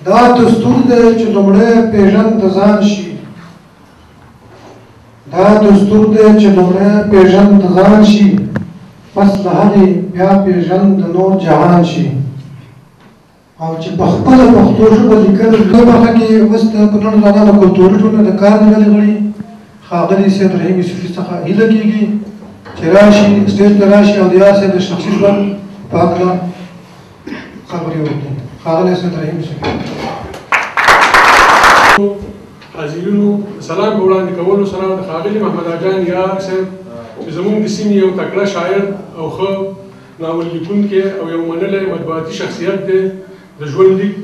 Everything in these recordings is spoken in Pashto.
دا دستور دی چې لومړی پیژند د ځان شي. دا دستور دی چې لومړی پیژند د ځان شي، پس د هغې بیا پیژند د نور جهان شي. او چې په خپله پښتو ژبه لیکل دې برخه کې اوس د کونړ ځوانانو کلتوري ټولنه د کار نیولې غړي ښاغلي سید رحیم یوسفي څخه هیله کېږي چې راشي سټیج ته راشي او د یار صاحب د شخصي ژوند په هکله خبرې وکړي. ښاغلی سید رحیم یوسفي. حاضرینو سلام په وړاندې کولو سره د ښاغلي محمد اجان یار صاحب چې زموږ د سیمې یو تکړه شاعر او ښه ناول لیکونکی او یو منلی مطبوعاتي شخصیت دی د ژوند لیک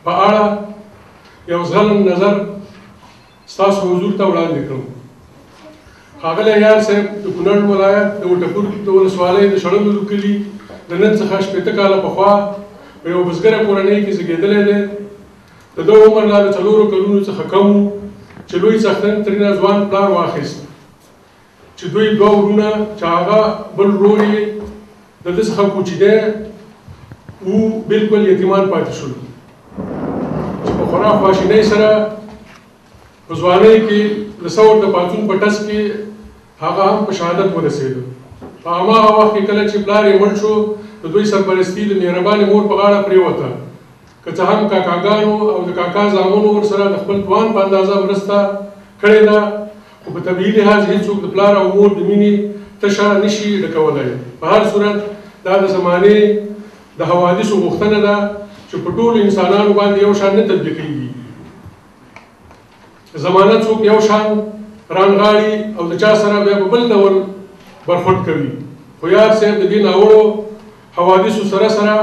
په اړه یو ځلم نظر ستاسو حضور ته وړاندې کړم. ښاغلی یار صاحب د کونړ ولایت د وټپور د ولسوالۍ د شړندو د کلي د نن څخه 80 کاله پخوا په یو بزګره کورنۍ کې زیږېدلی دی. د ده عمر لا د 4 کلونو څخه کم و چې لوی څښتن ترېنه ځوان پلار واخیست چې دوی 2 ورونه چې هغه بل ورور یې د ده څخه کوچنی و بلکل یتیمان پاتې شول چې په خورا خواشینۍ سره په ځوانۍ کې د ثور د پاڅون په ټس کې هغه هم په شهادت ورسېده. په هماغه وخت کې کله چې پلار یې مړ شو د دوی سرپرستي د مهربانې مور په غاړه پرېوته. که څه هم کاکاګانو او د کاکا زامنو ورسره د خپل توان په اندازه مرسته کړې ده، خو په طبیعي لحاظ هېڅوک د پلار او مور د مینې تشه نشي ډکولی. په هر صورت دا د زمانې د حوادثو غوښتنه ده چې په ټولو انسانانو باندې یو شان نه تطبیقېږي. زمانه څوک یو شان رانغاړي او د چا سره بیا په بل ډول برخوټ کوي. خو یار صاحب د دې ناوړو حوادثو سره سره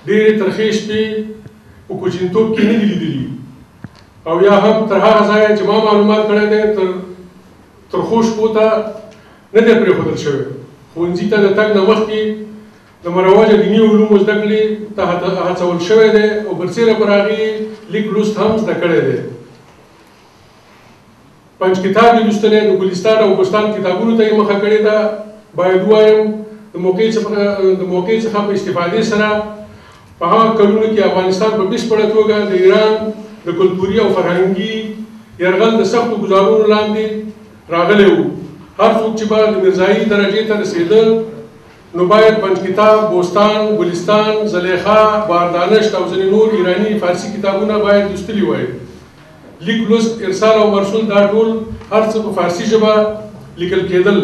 ډېرې ترخې شپې په کوچنیتوب کې نه دي لیدلي، او یا هم تر هغه ځایه چې ما معلومات کړی دی ترخو شپو ته نه دی پرېښودل شوی. ښوونځي ته د تګ نه مخکې د مروجه دیني علومو زده کړې ته هڅول شوی دی او برسېره پر هغې لیک لوست هم زده کړی دی. 5 کتاب یې لوستلی، د ګلستان او بستان کتابونو ته یې مخه کړې ده. باید ووایم د موقع څخه په استفادې سره په هغه کلونو کې افغانستان په بشپړه توګه د ایران د کلتوري او فرهنګي یرغل د سختو ګزارونو لاندې راغلی و. هر څوک چې به د میرزایي درجې ته رسېده نو باید 5 کتاب، بوستان، ګلستان، زلیخا، باردانشت او ځینې نور ایراني فارسي کتابونه باید لوستلي وای. لیک لوست، ارسال او مرسول دا ټول هر څه په فارسي ژبه لیکل کېدل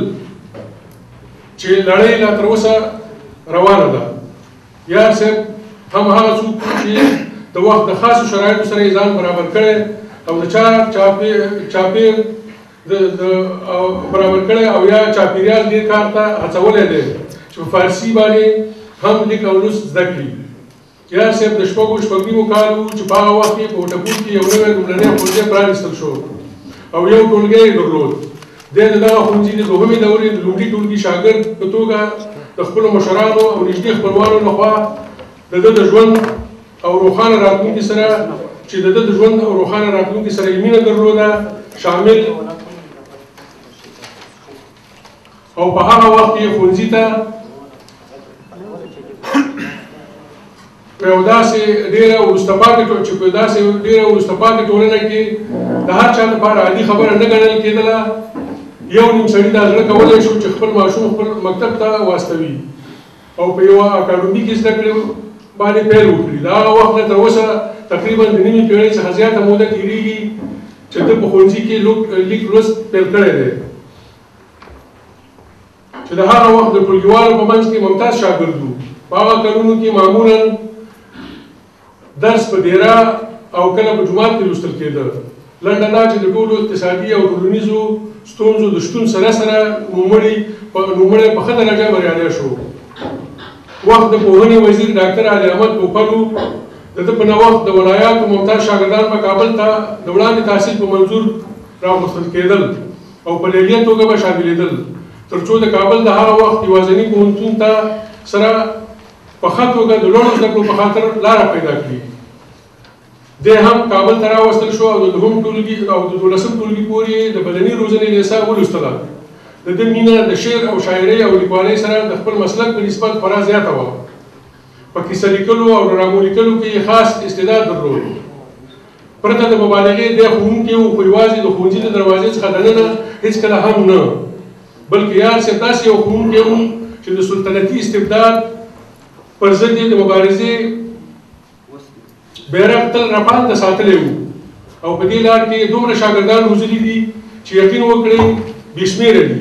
چې لړۍ لا تر اوسه روانه ده. یار صاحب هم هغه څوک چې د وخت د خاصو شرایطو سره یې ځان برابر کړی او د چاپیر برابر کړی او یا چاپیریال دې کار ته هڅولی دی چې په فارسي باندې هم لیک او لوست زده کړي. یار صاحب د 6 کالو چې په هغه وخت کې په وټپور کې یو نوی لومړنی ښوونځی پرانیستل شو او یو ټولګی یې درلود. دی د دغه ښوونځي د 2مې دورې د لومړي ټولګي شاګرد په توګه د خپلو مشرانو او نږدې خپلوانو لخوا د ده د ژوند او روښانه راتلونکي سره چې د ده د ژوند او روښانه راتلونکي سره یې مینه درلوده شامل او په هغه وخت کې ښوونځي ته په یو داسې ډېره وروسته پاتې ټولنه کې د هر چا لپاره عادي خبره نه ګڼل کېدله. یو نیم سړي دا زړه کولی شو چې خپل ماشوم خپل مکتب ته واستوي او په یوه اکاډمي کې زده کړې باندې پیل وکړي. د هغه وخت نه تر اوسه تقریبا د نیمې پېړۍ څخه زیاته موده تېرېږي چې ده په ښوونځي کې لیک لوست پیل کړی دی، چې د هغه وخت د ټولګیوالو په منځ کې ممتاز شاګرد و. په هغه کلونو کې معمولا درس په دیره او کله په جومات کې لوستل کېده. لنډه دا چې د ټولو اقتصادي او ټولنیزو ستونزو د شتون سره سره نوموړی په ښه درجه بریالی شو. وخت د پوهنې وزیر ډاکټر علي احمد پوپل و. د ده په نوښت د ولایاتو ممتاز شاګردان به کابل ته د وړاندې تحصیل په منظور راوغوښتل کېدل او په لیلیه توګه به شاملېدل تر څو د کابل د هغه وخت یوازیني پوهنتون ته سره په ښه توګه د لوړو زده کړو په خاطر لاره پیدا کړي. دی هم کابل ته راوستل شو او د 2م ټولګي او د 12م ټولګي پورې د بدني روزنې لیسه ولوستله. د ده مینه د شعر او شاعرۍ او لیکوالۍ سره د خپل مسلک په نسبت خورا زیاته وه. په کیسه لیکلو او ډرامو لیکلو کې خاص استعداد درلود. پرته د مبالغې دی ښوونکی و، خو یوازې د ښوونځي د دروازې څخه دننه هېڅکله هم نه، بلکې یار صاحب داسې یو ښوونکی و چې د سلطنتي استبداد پر ضد یې د مبارزې بیرغ تل رپانده ساتلی و او په دې لار کې دومره شاګردان روزلي دي چې یقین وکړئ بې شمېره دي.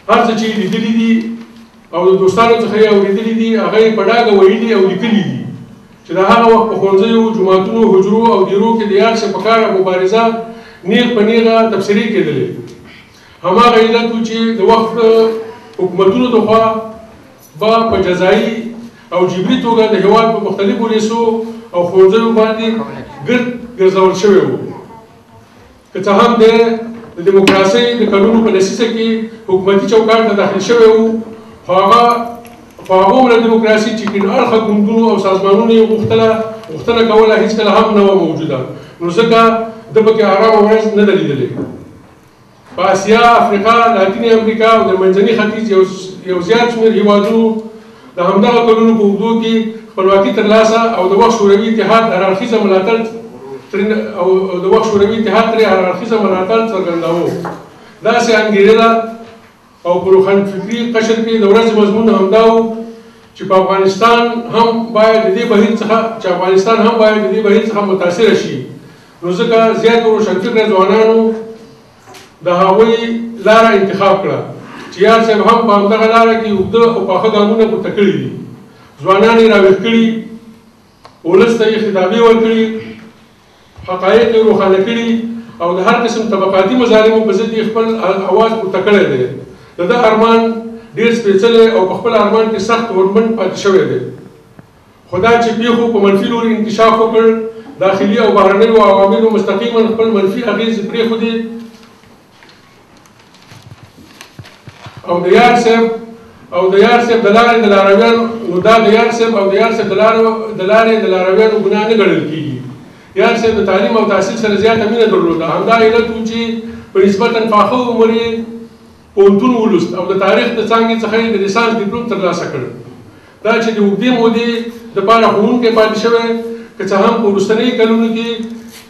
هر څه چې یې لیدلي دي او د دوستانو څخه یې اورېدلي دي هغه یې په ډاګه ویلي او لیکلي دي چې د هغه وخت په ښوونځیو، جوماتونو، حجرو او دیرو کې د یار صاحب په کار مبارزه نیغ په نیغه تبصرې کېدلې. هماغه علت و چې د وخت حکومتونو د خوا به په جزایي او جبري توګه د هېواد په مختلفو لیسو او ښوونځیو باندې ګرد ګرځول شوی و. که څه هم دی د دیموکراسۍ د کلونو په لسیزه کې حکومتي چوکاټ ته داخل شوی و، خو هغه هغومره دیموکراسي چې کیڼ اړخه ګوندونو او سازمانونو یې غوښتنه کوله هېڅکله هم نه وه موجوده، نو ځکه ده پکې ارامه ورځ نه ده لیدلې. په اسیا، افریقا، لاتینې امریکا او د منځني ختیځ یو زیات شمېر هېوادونو د همدغه کلونو په اوږدو کې خپلواکي ترلاسه او د وخت شوروي اتحاد هررخیزه ملاتړ څرګنداوه. داسې انګېرنه ده او په روښانفکري قشر کې د ورځې مضمون همدا و چې افغانستان هم باید د دې بهیر څخه متاثره شي، نو ځکه زیاتو روښانفکره ځوانانو د هغوی لاره انتخاب کړه چې یار صاحب هم په همدغه لاره کې اوږده او پاخه ګامونه پورته کړي دي. ځوانان یې راویښ کړي، ولس ته یې خطابې ورکړي، حقایق یې روښانه کړي او د هر قسم طبقاتي مظالمو په ضد یې خپل اواز پورته کړی دی. د ده ارمان ډېر سپېڅلی او په خپل ارمان کې سخت هوډمن پاتې شوی دی. خو دا چې پیښو په منفي لوري انکشاف وکړ، داخلي او بهرنیو عواملو مستقیما خپل منفي اغېزې پرېښودې او د یار صاحب د لارې د لارویانو، نو دا د یار صاحب او د یار صاحب د لارې د لارویانو ګناه نه ګڼل کېږي. یار صاحب د تعلیم او تحصیل سره زیاته مینه درلوده. همدا علت و چې په نسبتا پاخه عمر یې پوهنتون ولوست او د تاریخ د څانګې څخه یې د لیسانس ډیپلوم ترلاسه کړ. دا چې د اوږدې مودې دپاره ښوونکی پاتې شوی، که څه هم په وروستنیو کلونو کې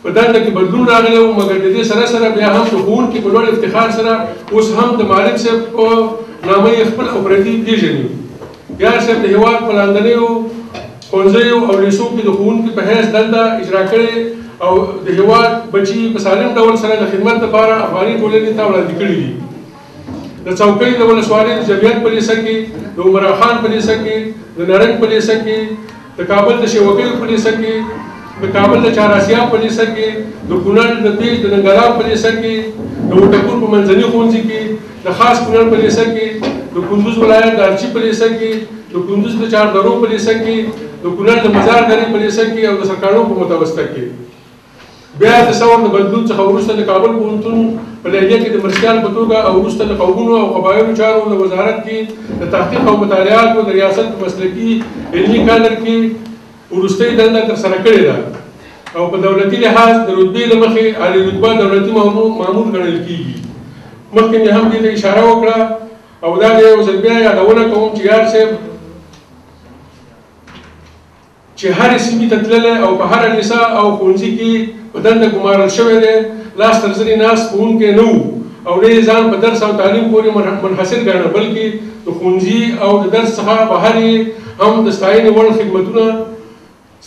په دنده کې بدلون راغلی و، مګر د دې سره سره بیا هم د ښوونکي په لوړ افتخار سره اوس هم د معلم صاحب په نامه یې خپل او پردي پېژني. یار صاحب د هېواد په لاندنیو ښوونځیو او لیسو کې د ښوونکي په حیث دنده اجرا کړې او د هېواد بچي په سالم ډول سره د خدمت لپاره افغاني ټولنې ته وړاندې کړي دي. د څوکۍ د ولسوالۍ د جمعیت په لیسه کې، د عمرا خان په لیسه کې، د نرنګ په لیسه کې، د کابل د شیوکیو په لیسه کې، د کابل د چهاراسیاب په لیسه کې، د کونړ د پیج د ننګرهار په لیسه کې، د وټکور په منځني ښوونځي کې، د خاص کونړ په لیسه کې، د کندوز ولایت د ارچي په لیسه کې، د کندوز د چار درو په لیسه کې، د کونړ د مزار درې په لیسه کې او د سرکاڼو په متوسطه کې. بیا د ثور د بدلون څخه وروسته د کابل پوهنتون په لیلیه کې د مرستیال په توګه او وروسته د قومونو او قبایلو چارو د وزارت کې د تحقیق او مطالعاتو د ریاست په مسلکي علمي کادر کې وروستۍ دنده ترسره کړې ده او په دولتي لحاظ د رتبې له مخې عالي رتبه دولتي مامور ګڼل کېږي. مخکې مې هم دې ته اشاره وکړه او دا د یو ځل بیا یادونه کوم چې یار صاحب چې هرې سیمې ته تللی او په هره لیسه او ښوونځي کې په دنده ګمارل شوی دی، لاس تر زنې ناست ښوونکی نه و او نه یې ځان په درس او تعلیم پورې منحصر ګاڼه، بلکې د ښوونځي او د درس څخه بهر یې هم د ستاینې وړ خدمتونه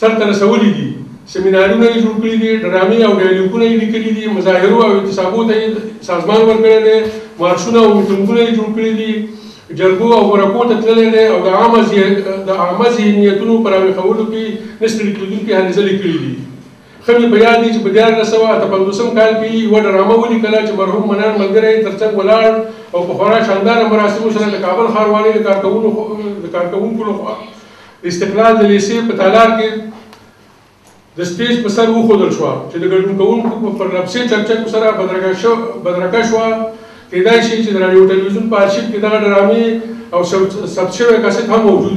سرته رسولي دي. سیمینارونه یې جوړ کړي دي، ډرامې او ډایلوګونه یې لیکلي دي، مظاهرو او اعتصابو ته یې سازمان ورکړی دی، مارشونه او میټینګونه یې جوړ کړي دي، جرګو او مرکو ته تللی دی او د عامه ذهنیتونو په راویښولو کې نه ستړي کېدونکې هلې ځلې کړي دي. ښه مې په یاد دي چې په 1958 کال کې یوه ډرامه ولیکله چې مرحوم منان ملګری یې تر څنګ ولاړ او په خورا شانداره مراسمو سره د کابل ښاروالۍ د کارکوونکو لخوا د استقلال د لیسې په تالار کې د سټیج په سر وښودل شوه چې د ګډون کوونکو په پرلپسې چکچکو سره بدرګه شوه. کېدای شي چې د راډیو ټلویزیون په آرشیف کې دغه ډرامې او ثبت شوی کاسټ هم موجود